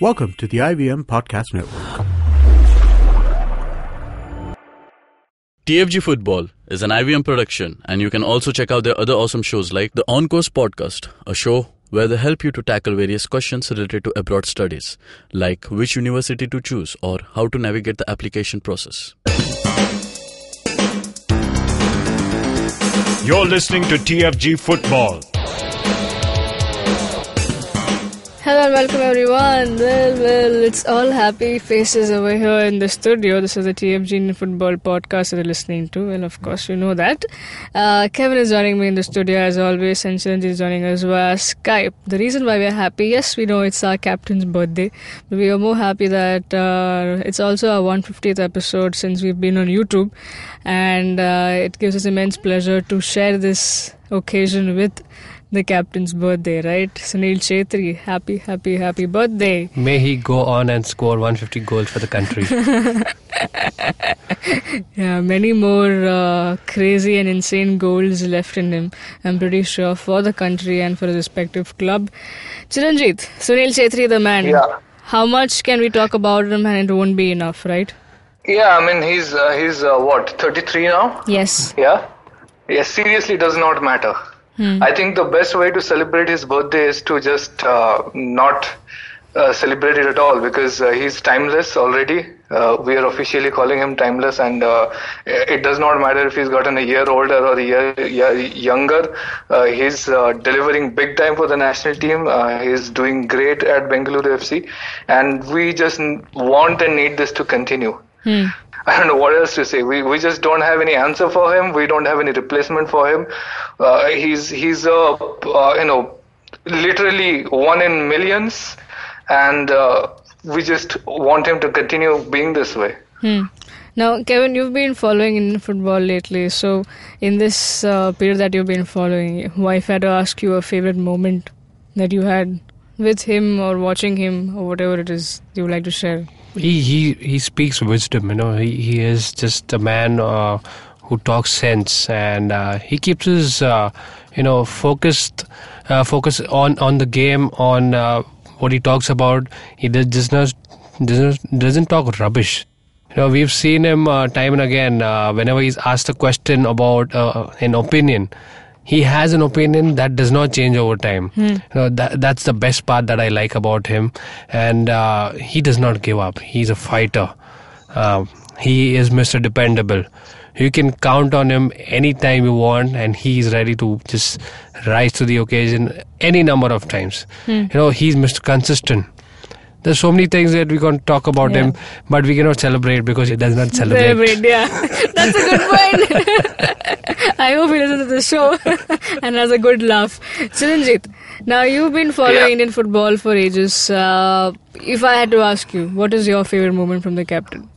Welcome to the IVM Podcast Network. TFG Football is an IVM production, and you can also check out their other awesome shows like the On Course Podcast, a show where they help you to tackle various questions related to abroad studies, like which university to choose or how to navigate the application process. You're listening to TFG Football. Hello and welcome everyone. Well, it's all happy faces over here in the studio. This is the TFG Football podcast that you're listening to. Well, of course, you know that. Kevin is joining me in the studio as always, and Sunil is joining us via Skype. The reason why we're happy, yes, we know it's our captain's birthday, but we are more happy that it's also our 150th episode since we've been on YouTube, and it gives us immense pleasure to share this occasion with the captain's birthday, right? Sunil Chhetri, happy birthday. May he go on and score 150 goals for the country. Yeah, many more crazy and insane goals left in him, I'm pretty sure, for the country and for his respective club. Chiranjit, Sunil Chhetri, the man. Yeah. How much can we talk about him and it won't be enough, right? Yeah, I mean, he's what, 33 now? Yes. Yeah? Yeah, seriously does not matter. I think the best way to celebrate his birthday is to just not celebrate it at all, because he's timeless already. We are officially calling him timeless, and it does not matter if he's gotten a year older or a year younger. He's delivering big time for the national team. He's doing great at Bengaluru FC, and we just want and need this to continue. I don't know what else to say. We just don't have any answer for him. We don't have any replacement for him. He's literally one in millions, and we just want him to continue being this way. Now, Kevin, you've been following in football lately. So, in this period that you've been following, if I had to ask you a favorite moment that you had with him or watching him or whatever it is you would like to share. He speaks wisdom, he is just a man who talks sense, and he keeps his focus on the game, on what he talks about. He doesn't talk rubbish. We've seen him time and again, whenever he's asked a question about an opinion, he has an opinion that does not change over time. That's the best part that I like about him. And he does not give up. He's a fighter. He is Mr. Dependable. You can count on him anytime you want, and he's ready to just rise to the occasion any number of times. He's Mr. Consistent. There's so many things that we can talk about him, but we cannot celebrate because he does not celebrate. Yeah. That's a good point. I hope he listens to the show and has a good laugh. Chiranjit, now you've been following Indian football for ages. If I had to ask you, what is your favorite moment from the captain?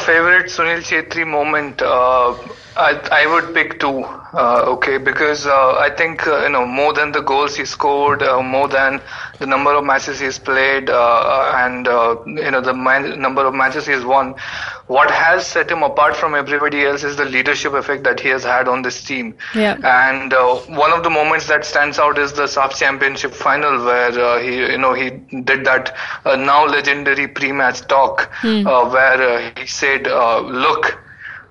Favorite Sunil Chhetri moment, I would pick two, because I think, more than the goals he scored, more than the number of matches he's played, and the number of matches he's won, what has set him apart from everybody else is the leadership effect that he has had on this team. Yeah. And one of the moments that stands out is the SAF Championship final, where he did that now legendary pre-match talk, where he said, look,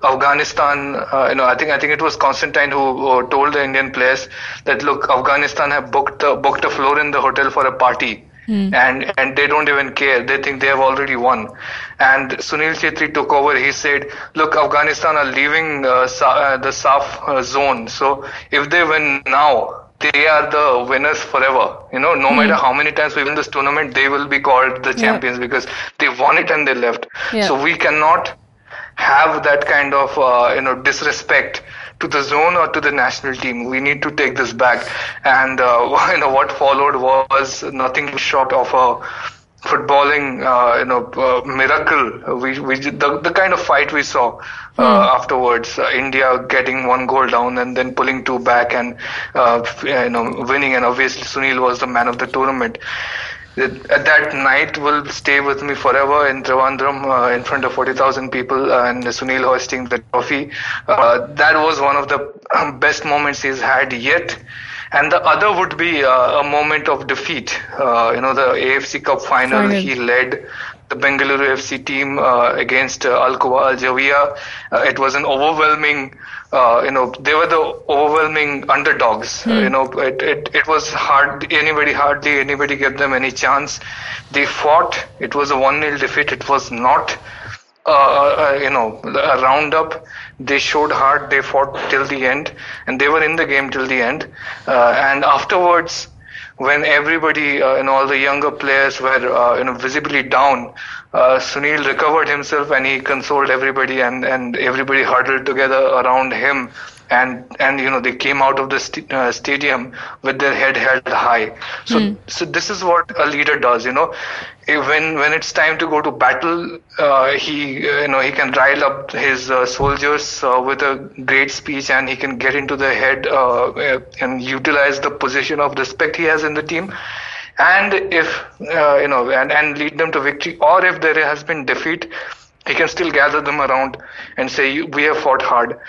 Afghanistan, I think it was Constantine who told the Indian players that, look, Afghanistan have booked a floor in the hotel for a party. And they don't even care. They think they have already won. And Sunil Chhetri took over. He said, look, Afghanistan are leaving the SAF zone. So if they win now, they are the winners forever. No matter how many times we win this tournament, they will be called the champions because they won it and they left. Yeah. So we cannot have that kind of disrespect to the zone or to the national team. We need to take this back. And what followed was nothing short of a footballing miracle. The kind of fight we saw afterwards, India getting one goal down and then pulling two back and winning, and obviously Sunil was the man of the tournament. That night will stay with me forever in Trivandrum, in front of 40,000 people, and Sunil hoisting the trophy. That was one of the best moments he's had yet. and the other would be a moment of defeat. The AFC Cup final. He led the Bengaluru FC team against Al-Quwa Al-Jawiya. It was an overwhelming, they were the overwhelming underdogs. It was hardly anybody gave them any chance. They fought. It was a 1-0 defeat. It was not a roundup. They showed heart. They fought till the end, and they were in the game till the end. And afterwards, when everybody, all the younger players were, visibly down, Sunil recovered himself and he consoled everybody, and everybody huddled together around him. And they came out of the stadium with their head held high. So this is what a leader does. When it's time to go to battle, he can rile up his soldiers with a great speech, and he can get into their head and utilize the position of respect he has in the team. And if and lead them to victory, or if there has been defeat, he can still gather them around and say, we have fought hard.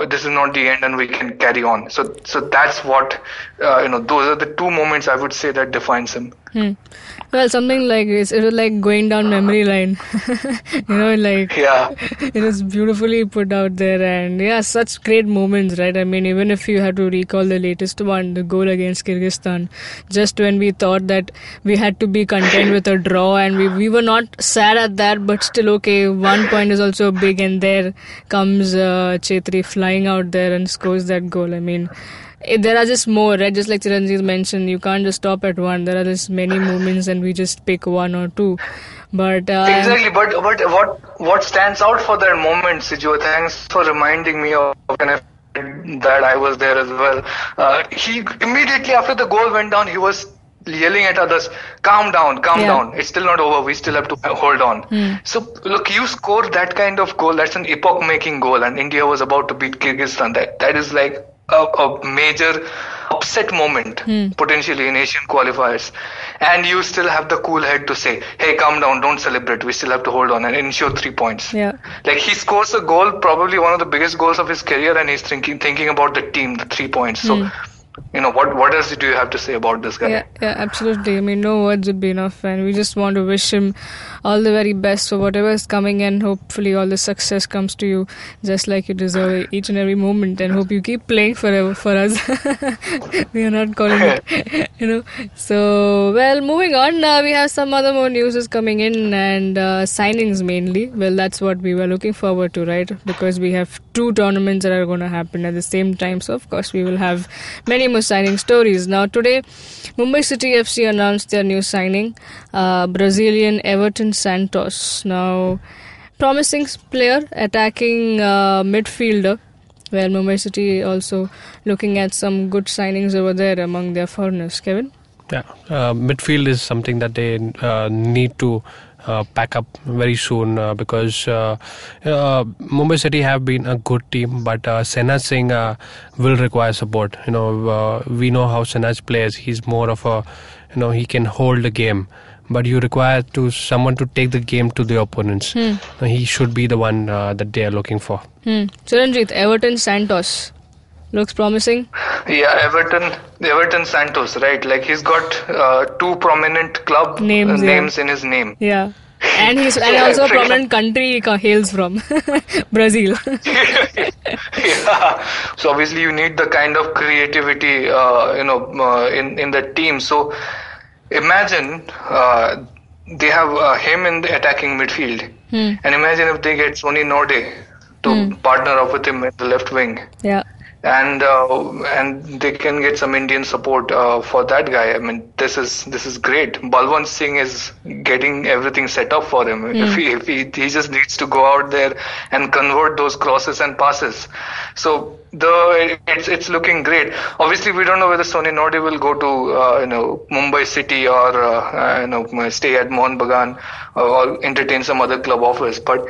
This is not the end, and we can carry on. So that's what, those are the two moments I would say that defines him. Well, something like it was like going down memory lane. It is beautifully put out there, and such great moments, right? I mean, even if you have to recall the latest one, the goal against Kyrgyzstan, just when we thought that we had to be content with a draw, and we were not sad at that, but still okay, 1 point is also big, and there comes Chhetri flying out there and scores that goal. I mean, there are just more, right? Just like Chiranjeev mentioned, you can't just stop at one. There are just many moments, and we just pick one or two. But exactly. But what stands out for that moment, Sijo? Thanks for reminding me of that I was there as well. He immediately after the goal went down, he was yelling at others, calm down, it's still not over, we still have to hold on. So look, you score that kind of goal, that's an epoch making goal, and India was about to beat Kyrgyzstan. That is like a major upset moment potentially in Asian qualifiers, and you still have the cool head to say, hey, calm down, don't celebrate, we still have to hold on and ensure 3 points. Like, he scores a goal, probably one of the biggest goals of his career, and he's thinking about the team, the 3 points. So what else do you have to say about this guy? Yeah, absolutely. I mean, no words would be enough, and we just want to wish him all the very best for whatever is coming, and hopefully all the success comes to you just like you deserve each and every moment, and hope you keep playing forever for us. We are not calling it, So, well, moving on, we have some other more news is coming in, and signings mainly. Well, that's what we were looking forward to, right? Because we have 2 tournaments that are going to happen at the same time, so of course we will have many more signing stories. Now today, Mumbai City FC announced their new signing, Brazilian Everton Santos. Now, promising player, attacking midfielder. Well, Mumbai City also looking at some good signings over there among their foreigners. Kevin? Yeah, midfield is something that they need to pack up very soon because Mumbai City have been a good team, but Senaj Singh will require support. We know how Senaj plays. He's more of a, he can hold the game, but you require someone to take the game to the opponents. He should be the one that they are looking for. Chiranjeev, Everton Santos. Looks promising. Yeah, Everton Santos, right? Like, he's got 2 prominent club names in his name. Yeah. And he's also a prominent country he hails from, Brazil. So obviously you need the kind of creativity, in the team. So imagine they have him in the attacking midfield, and imagine if they get Sonny Norde to partner up with him in the left wing. Yeah. And they can get some Indian support for that guy. I mean, this is great. Balwant Singh is getting everything set up for him. If he just needs to go out there and convert those crosses and passes. So it's looking great. Obviously, we don't know whether Sonny Norde will go to Mumbai City or stay at Mohun Bagan or entertain some other club offers, but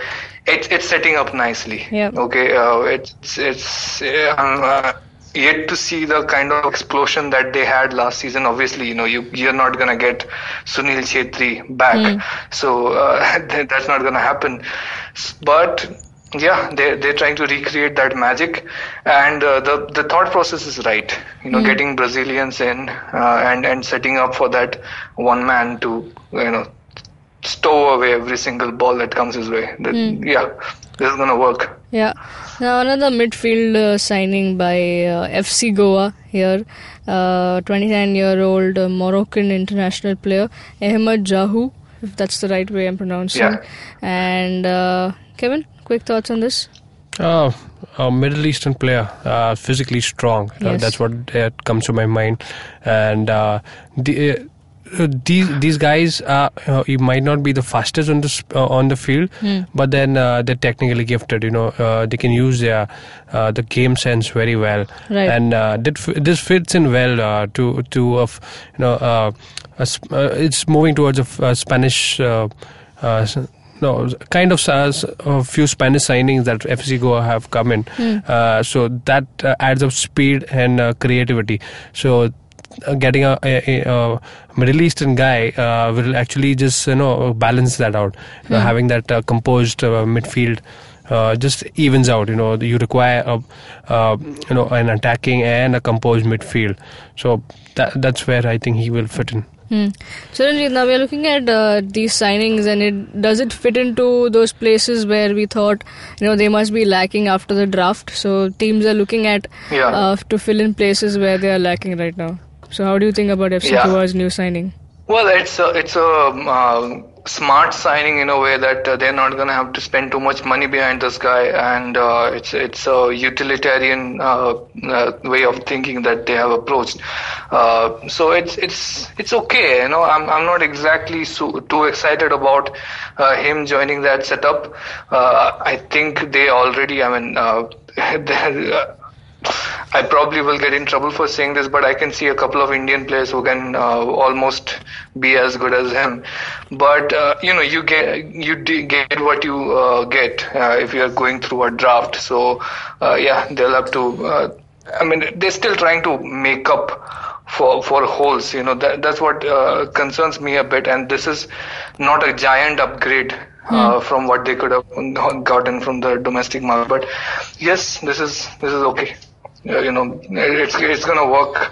it's setting up nicely. Yeah. Okay. It's yet to see the kind of explosion that they had last season. Obviously, you're not gonna get Sunil Chhetri back, so that's not gonna happen. But Yeah, they're trying to recreate that magic, and the thought process is right. Getting Brazilians in and setting up for that one man to stow away every single ball that comes his way. Yeah, this is gonna work. Yeah. Now another midfield signing by FC Goa here. 29-year-old Moroccan international player Ahmed Jahu, if that's the right way I'm pronouncing. Yeah. And Kevin, quick thoughts on this? A Middle Eastern player, physically strong. Yes. That's what comes to my mind. And these guys, you might not be the fastest on the field, but then they're technically gifted. They can use their the game sense very well, Right. and this fits in well to it's moving towards a Spanish. No, kind of a few Spanish signings that FC Goa have come in. So that adds up speed and creativity. So getting a Middle Eastern guy will actually just balance that out. Having that composed midfield just evens out. You require an attacking and a composed midfield. So that's where I think he will fit in. So Ranjit, now we are looking at these signings, and does it fit into those places where we thought they must be lacking after the draft? So teams are looking at to fill in places where they are lacking right now. So how do you think about FC Goa's new signing? Well, it's a smart signing in a way that they're not going to have to spend too much money behind this guy, and it's a utilitarian way of thinking that they have approached. So it's okay. I'm not exactly too excited about him joining that setup. I think they already. I probably will get in trouble for saying this, but I can see a couple of Indian players who can almost be as good as him. But you get what you get if you are going through a draft. So they'll have to. They're still trying to make up for holes. That's what concerns me a bit. And this is not a giant upgrade from what they could have gotten from the domestic market. But yes, this is okay. It's going to work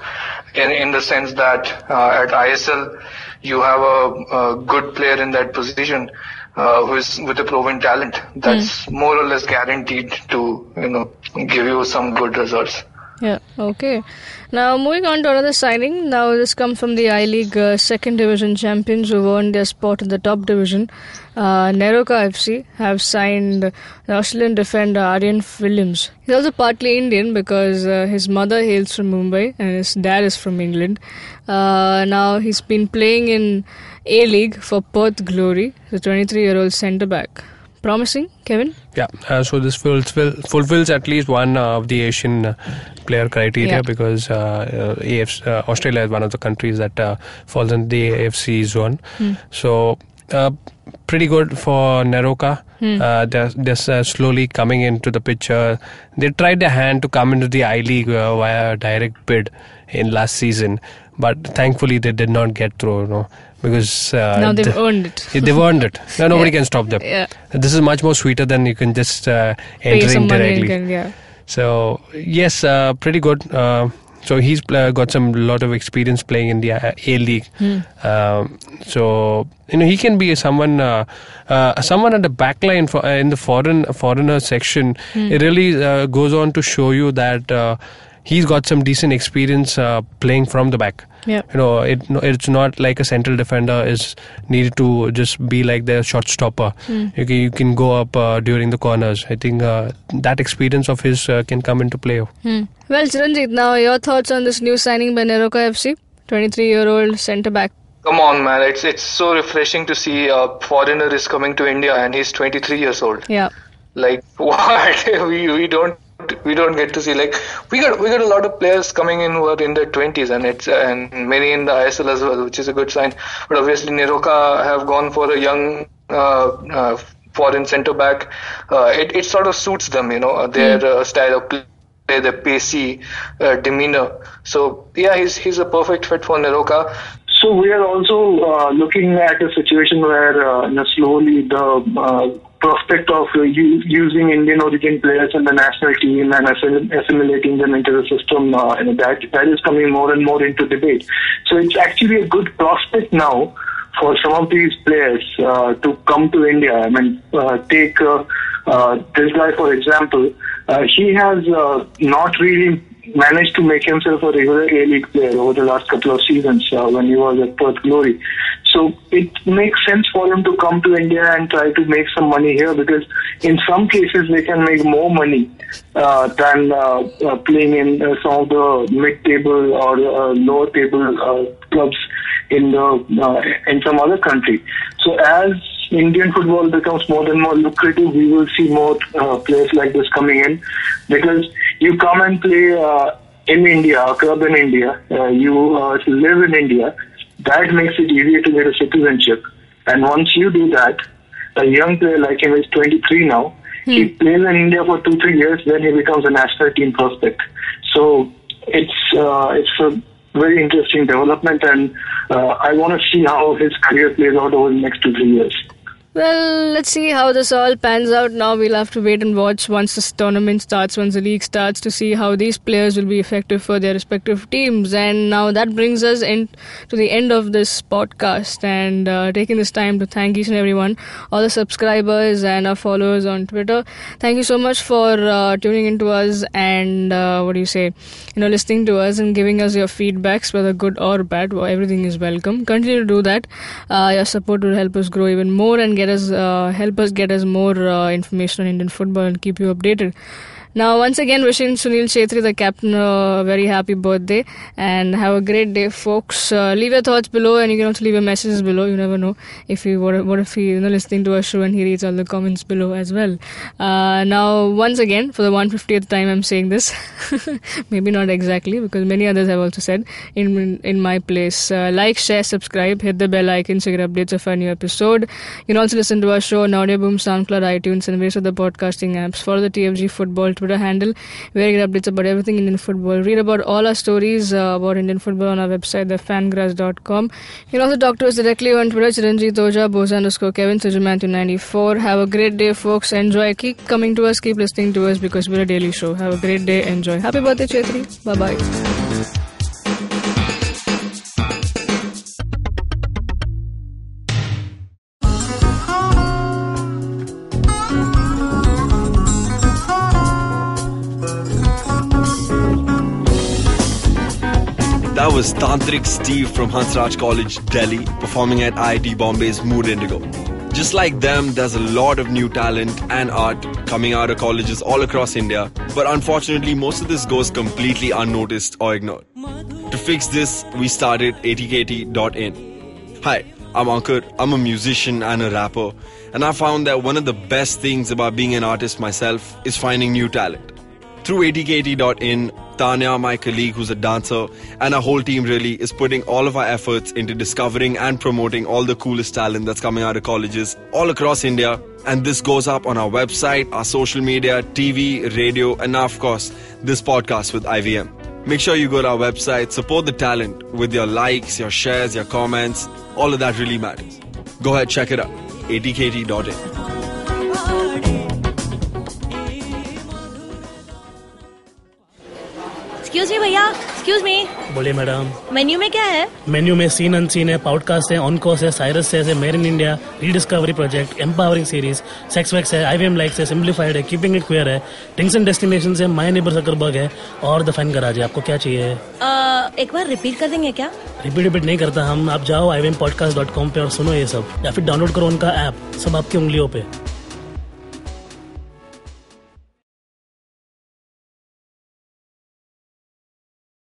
in the sense that at ISL you have a good player in that position who is with a proven talent that's more or less guaranteed to give you some good results. Yeah, okay. Now moving on to another signing. Now this comes from the I-League second division champions who earned their spot in the top division. Neroka FC have signed the Australian defender Aryan Williams. He's also partly Indian because his mother hails from Mumbai and his dad is from England. Now he's been playing in A-League for Perth Glory, the 23-year-old centre-back. Promising, Kevin? Yeah, so this fulfills at least one of the Asian player criteria because Australia is one of the countries that falls in the AFC zone. So pretty good for Neroka. They're slowly coming into the picture. They tried their hand to come into the I-League via direct bid in last season, but thankfully they did not get through, because now they've earned it. They've earned it. Now nobody can stop them. Yeah. This is much more sweeter than you can just enter in directly. So yes, pretty good. So he's got lot of experience playing in the A-League. So he can be someone at the back line in the foreigner section. It really goes on to show you that he's got some decent experience playing from the back. Yeah. It's not like a central defender is needed to just be like the shot stopper. You can go up during the corners. I think that experience of his can come into play. Well, Chiranjit, now your thoughts on this new signing by Neroka FC, 23-year-old centre-back. Come on, man. It's so refreshing to see a foreigner is coming to India and he's 23 years old. Yeah. Like, what? we don't get to see, like, we got a lot of players coming in who are in their 20s and many in the ISL as well, which is a good sign. But obviously Neroka have gone for a young foreign centre back. It sort of suits them, their style of play, their pacey demeanor. So yeah, he's a perfect fit for Neroka. So we are also looking at a situation where slowly the prospect of using Indian origin players in the national team and assimilating them into the system, that is coming more and more into debate. So it's actually a good prospect now for some of these players to come to India. I mean, take this guy, for example. He has not really managed to make himself a regular A-League player over the last couple of seasons when he was at Perth Glory. So it makes sense for him to come to India and try to make some money here, because in some cases they can make more money than playing in some of the mid-table or lower table clubs in some other country. So as Indian football becomes more and more lucrative, we will see more players like this coming in, because you come and play in India, a club in India, you live in India, that makes it easier to get a citizenship. And once you do that, a young player like him is 23 now, he plays in India for 2-3 years, then he becomes a national team prospect. So it's a very interesting development, and I want to see how his career plays out over the next 2-3 years. Well, let's see how this all pans out now. We'll have to wait and watch once this tournament starts, once the league starts, to see how these players will be effective for their respective teams. And now that brings us to the end of this podcast, and taking this time to thank each and everyone, all the subscribers and our followers on Twitter. Thank you so much for tuning into us and listening to us and giving us your feedbacks, whether good or bad. Everything is welcome. Continue to do that. Your support will help us grow even more and help us get us more information on Indian football and keep you updated. Now, once again, wishing Sunil Chhetri, the captain, a very happy birthday, and have a great day, folks. Leave your thoughts below, and you can also leave your messages below. You never know if what if he listening to our show and he reads all the comments below as well. Now, once again, for the 150th time, I'm saying this. Maybe not exactly, because many others have also said in my place. Like, share, subscribe, hit the bell icon so you get updates of our new episode. You can also listen to our show on Audio Boom, SoundCloud, iTunes, and various other podcasting apps. Follow the TFG Football Twitter handle, where you get updates about everything Indian football. Read about all our stories about Indian football on our website, thefangrass.com. You can also talk to us directly on Twitter, Chiranjit Oja, Boza_Kevin, Sujumatthew94. Have a great day, folks. Enjoy. Keep coming to us, keep listening to us, because we're a daily show. Have a great day. Enjoy. Happy birthday, Chhetri. Bye-bye. That was Tantrik Steve from Hansraj College, Delhi, performing at IIT Bombay's Mood Indigo. Just like them, there's a lot of new talent and art coming out of colleges all across India, but unfortunately most of this goes completely unnoticed or ignored. To fix this, we started ATKT.in. Hi, I'm Ankur, I'm a musician and a rapper, and I found that one of the best things about being an artist myself is finding new talent. Through ATKT.in, Tanya, my colleague who's a dancer, and our whole team really is putting all of our efforts into discovering and promoting all the coolest talent that's coming out of colleges all across India. And this goes up on our website, our social media, TV, radio, and now, of course, this podcast with IVM. Make sure you go to our website, support the talent with your likes, your shares, your comments. All of that really matters. Go ahead, check it out. ATKT.in. Excuse me भैया, excuse me. बोलिए madam. Menu में क्या है? Menu में scene unseen है, podcast है, on course है, Cyrus है, made in India, rediscovery project, empowering series, sex wax है, IVM लाइक्स है, सिंप्लीफाइड है, कीपिंग इट क्वियर है, थिंग्स एंड डेस्टिनेशंस है, माय नेबर सकरबर्ग है और द फैन गराज है. आपको क्या चाहिए? एक बार रिपीट कर देंगे क्या? रिपीट नहीं करता हम. आप जाओ IVMpodcast.com पे और सुनो ये सब, या फिर डाउनलोड करो उनका ऐप, सब आपकी उंगलियों पे.